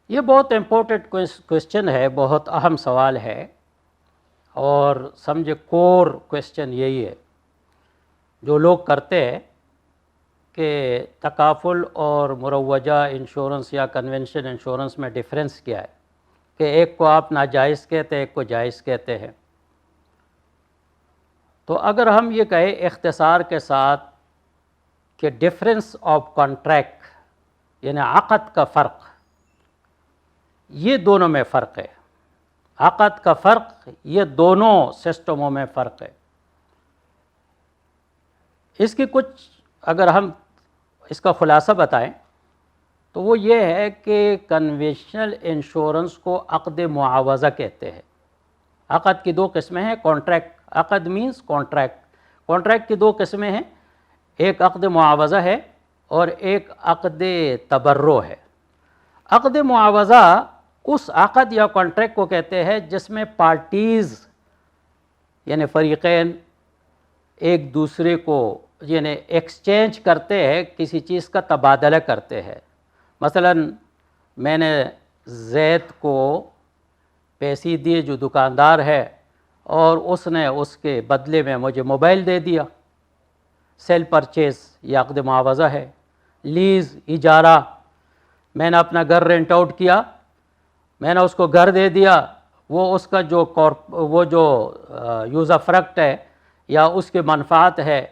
یہ بہت important question ہے، بہت اہم سوال ہے، اور سمجھے کور کویسچن یہی ہے جو لوگ کرتے ہیں کہ تکافل اور مروجہ انشورنس یا کنونشن انشورنس میں ڈفرینس کیا ہے، کہ ایک کو آپ ناجائز کہتے ہیں، ایک کو جائز کہتے ہیں۔ تو اگر ہم یہ کہیں اختصار کے ساتھ کہ ڈفرینس آف کانٹریکٹ یعنی عقد کا فرق، یہ دونوں میں فرق ہے، عقد کا فرق یہ دونوں سسٹموں میں فرق ہے۔ اس کی کچھ اگر ہم اس کا خلاصہ بتائیں تو وہ یہ ہے کہ کنونشنل انشورنس کو عقد معاوضہ کہتے ہیں۔ عقد کی دو قسمیں ہیں، کانٹریکٹ، عقد مینز کانٹریکٹ، کانٹریکٹ کی دو قسمیں ہیں، ایک عقد معاوضہ ہے اور ایک عقد تبرع ہے۔ عقد معاوضہ اس عقد یا کانٹریکٹ کو کہتے ہیں جس میں پارٹیز یعنی فریقین ایک دوسرے کو یعنی ایکسچینج کرتے ہیں، کسی چیز کا تبادلہ کرتے ہیں۔ مثلا میں نے زید کو پیسے دیے جو دکاندار ہے، اور اس نے اس کے بدلے میں مجھے موبائل دے دیا، سیل پرچیز یہ عقد معاوضہ ہے۔ لیز اجارہ، میں نے اپنا گھر رینٹ آؤٹ کیا، میں نے اس کو گھر دے دیا، وہ اس کا جو یوز آف فریکٹ ہے یا اس کے منفعت ہے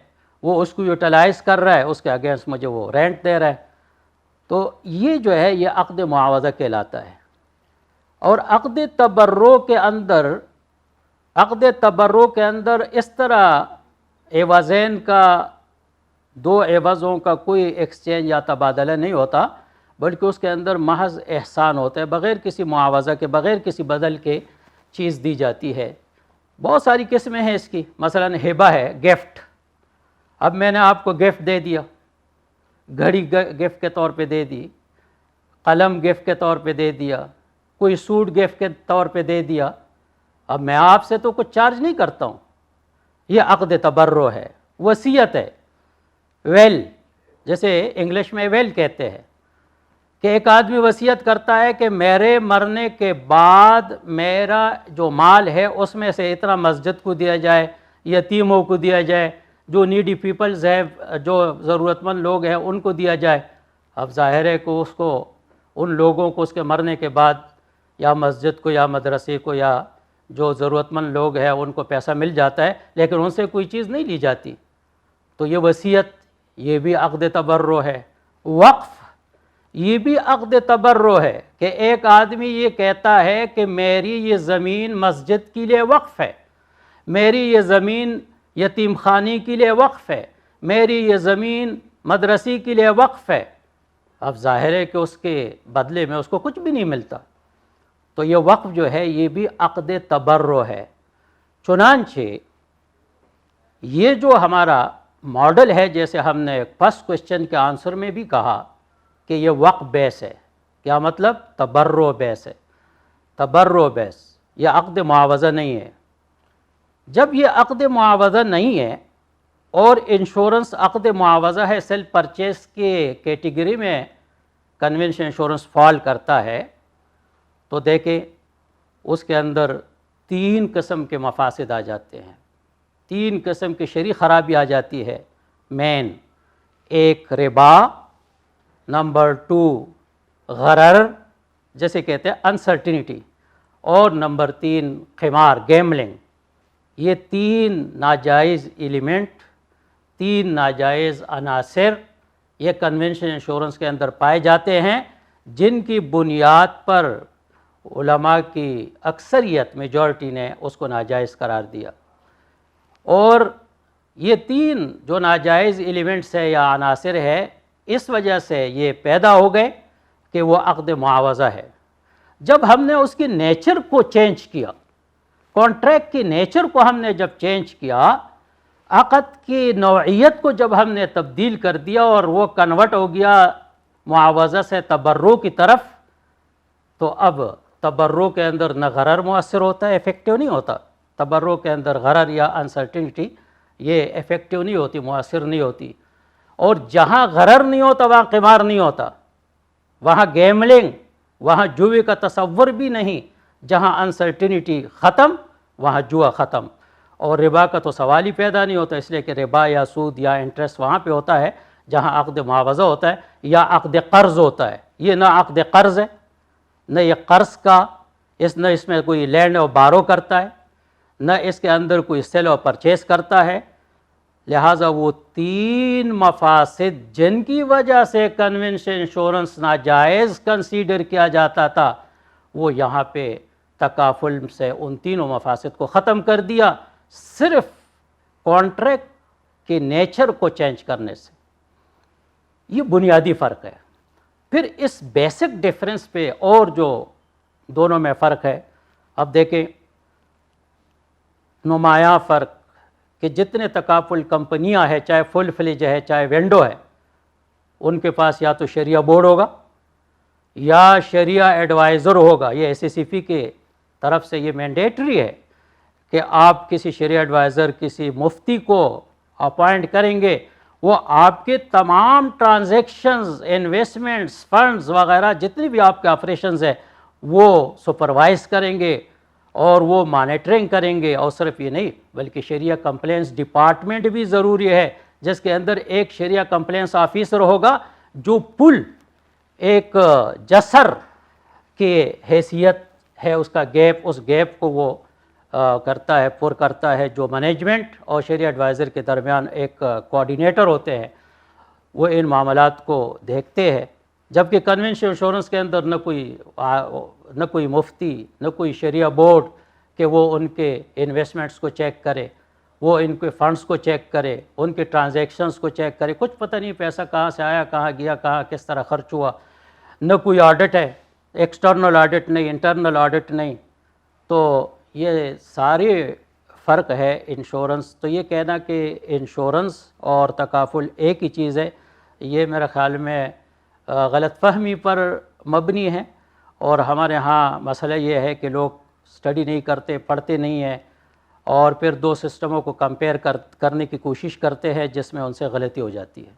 وہ اس کو یوٹیلائز کر رہا ہے، اس کے اگینسٹ مجھے وہ رینٹ دے رہا ہے، تو یہ جو ہے یہ عقد معاوضہ کہلاتا ہے۔ اور عقد تبرع کے اندر اس طرح عوضین کا، دو عوضوں کا کوئی ایکسچینج یا تبادلہ نہیں ہوتا، بلکہ اس کے اندر محض احسان ہوتا ہے، بغیر کسی معاوضہ کے، بغیر کسی بدل کے چیز دی جاتی ہے۔ بہت ساری قسمیں ہیں اس کی، مثلا ہبہ ہے، گفٹ، اب میں نے آپ کو گفٹ دے دیا، گھڑی گفٹ کے طور پہ دے دی، قلم گفٹ کے طور پہ دے دیا، کوئی سوٹ گفٹ کے طور پہ دے دیا، اب میں آپ سے تو کچھ چارج نہیں کرتا ہوں، یہ عقد تبرع ہے۔ وصیت ہے، ویل، جیسے انگلش میں ویل کہتے ہیں، کہ ایک آدمی وصیت کرتا ہے کہ میرے مرنے کے بعد میرا جو مال ہے اس میں سے اتنا مسجد کو دیا جائے، یتیموں کو دیا جائے، جو نیڈی پیپلز ہیں، جو ضرورت مند لوگ ہیں ان کو دیا جائے۔ اب ظاہر ہے کہ اس کو، ان لوگوں کو اس کے مرنے کے بعد یا مسجد کو یا مدرسے کو یا جو ضرورت مند لوگ ہیں ان کو پیسہ مل جاتا ہے، لیکن ان سے کوئی چیز نہیں لی جاتی، تو یہ وصیت، یہ بھی عقد تبرع ہے۔ وقف، یہ بھی عقد تبرع ہے، کہ ایک آدمی یہ کہتا ہے کہ میری یہ زمین مسجد کے لیے وقف ہے، میری یہ زمین یتیم خانے کے لیے وقف ہے، میری یہ زمین مدرسے کے لیے وقف ہے۔ اب ظاہر ہے کہ اس کے بدلے میں اس کو کچھ بھی نہیں ملتا، تو یہ وقف جو ہے یہ بھی عقد تبرع ہے۔ چنانچہ یہ جو ہمارا ماڈل ہے، جیسے ہم نے فرسٹ کویسچن کے آنسر میں بھی کہا کہ یہ وقف بیس ہے، کیا مطلب؟ تبرع بیس ہے، تبرع بیس، یہ عقد معاوضہ نہیں ہے۔ جب یہ عقد معاوضہ نہیں ہے اور انشورنس عقد معاوضہ ہے، سیل پرچیز کے کیٹیگری میں کنونشن انشورنس فال کرتا ہے، تو دیکھیں اس کے اندر تین قسم کے مفاسد آ جاتے ہیں، تین قسم کی شرعی خرابی آ جاتی ہے مین۔ ایک ربا، نمبر 2 غرر جیسے کہتے ہیں انسرٹینٹی، اور نمبر 3 قمار، گیملنگ۔ یہ تین ناجائز ایلیمنٹ، تین ناجائز عناصر یہ کنونشن انشورنس کے اندر پائے جاتے ہیں، جن کی بنیاد پر علماء کی اکثریت، میجورٹی نے اس کو ناجائز قرار دیا۔ اور یہ تین جو ناجائز ایلیمنٹس ہے یا عناصر ہے، اس وجہ سے یہ پیدا ہو گئے کہ وہ عقد معاوضہ ہے۔ جب ہم نے اس کی نیچر کو چینج کیا، کانٹریکٹ کی نیچر کو ہم نے جب چینج کیا، عقد کی نوعیت کو جب ہم نے تبدیل کر دیا اور وہ کنورٹ ہو گیا معاوضہ سے تبرع کی طرف، تو اب تبرع کے اندر نہ غرر مؤثر ہوتا ہے، ایفیکٹو نہیں ہوتا، تبرع کے اندر غرر یا انسرٹینٹی یہ ایفیکٹو نہیں ہوتی، مؤثر نہیں ہوتی، اور جہاں غرر نہیں ہوتا وہاں قمار نہیں ہوتا، وہاں گیملنگ وہاں جوئے کا تصور بھی نہیں، جہاں انسرٹینٹی ختم وہاں جوا ختم، اور ربا کا تو سوال ہی پیدا نہیں ہوتا، اس لیے کہ ربا یا سود یا انٹرسٹ وہاں پہ ہوتا ہے جہاں عقد معاوضہ ہوتا ہے یا عقد قرض ہوتا ہے۔ یہ نہ عقد قرض ہے، نہ یہ قرض کا، نہ اس میں کوئی لینڈ اور بارو کرتا ہے، نہ اس کے اندر کوئی سیل اور پرچیز کرتا ہے۔ لہٰذا وہ تین مفاسد جن کی وجہ سے کنونشن انشورنس ناجائز کنسیڈر کیا جاتا تھا، وہ یہاں پہ تکافل سے ان تینوں مفاسد کو ختم کر دیا، صرف کانٹریکٹ کے نیچر کو چینج کرنے سے۔ یہ بنیادی فرق ہے۔ پھر اس بیسک ڈیفرنس پہ اور جو دونوں میں فرق ہے، اب دیکھیں نمایاں فرق کہ جتنے تکافل کمپنیاں ہیں، چاہے فل فلیج ہے چاہے ونڈو ہے، ان کے پاس یا تو شریعہ بورڈ ہوگا یا شریعہ ایڈوائزر ہوگا۔ یہ SACP کے طرف سے یہ مینڈیٹری ہے کہ آپ کسی شریعہ ایڈوائزر، کسی مفتی کو اپوائنٹ کریں گے، وہ آپ کے تمام ٹرانزیکشنز، انویسٹمنٹس، فنڈز وغیرہ جتنی بھی آپ کے آپریشنز ہیں وہ سپروائز کریں گے اور وہ مانیٹرنگ کریں گے۔ اور صرف یہ نہیں بلکہ شریعہ کمپلینس ڈپارٹمنٹ بھی ضروری ہے، جس کے اندر ایک شریعہ کمپلینس آفیسر ہوگا جو پل ایک جسر کی حیثیت ہے، اس کا گیپ، اس گیپ کو وہ کرتا ہے، پر کرتا ہے، جو مینجمنٹ اور شریعہ ایڈوائزر کے درمیان ایک کوآرڈینیٹر ہوتے ہیں، وہ ان معاملات کو دیکھتے ہیں۔ جبکہ کنونشنل انشورنس کے اندر نہ کوئی مفتی، نہ کوئی شریعہ بورڈ کہ وہ ان کے انویسٹمنٹس کو چیک کرے، وہ ان کے فنڈز کو چیک کرے، ان کے ٹرانزیکشنز کو چیک کرے، کچھ پتہ نہیں پیسہ کہاں سے آیا، کہاں گیا، کہاں کس طرح خرچ ہوا۔ نہ کوئی آڈٹ ہے، ایکسٹرنل آڈٹ نہیں، انٹرنل آڈٹ نہیں۔ تو یہ سارے فرق ہے انشورنس۔ تو یہ کہنا کہ انشورنس اور تکافل ایک ہی چیز ہے، یہ میرے خیال میں غلط فہمی پر مبنی ہے، اور ہمارے ہاں مسئلہ یہ ہے کہ لوگ اسٹڈی نہیں کرتے، پڑھتے نہیں ہیں، اور پھر دو سسٹموں کو کمپیئر کرنے کی کوشش کرتے ہیں، جس میں ان سے غلطی ہو جاتی ہے۔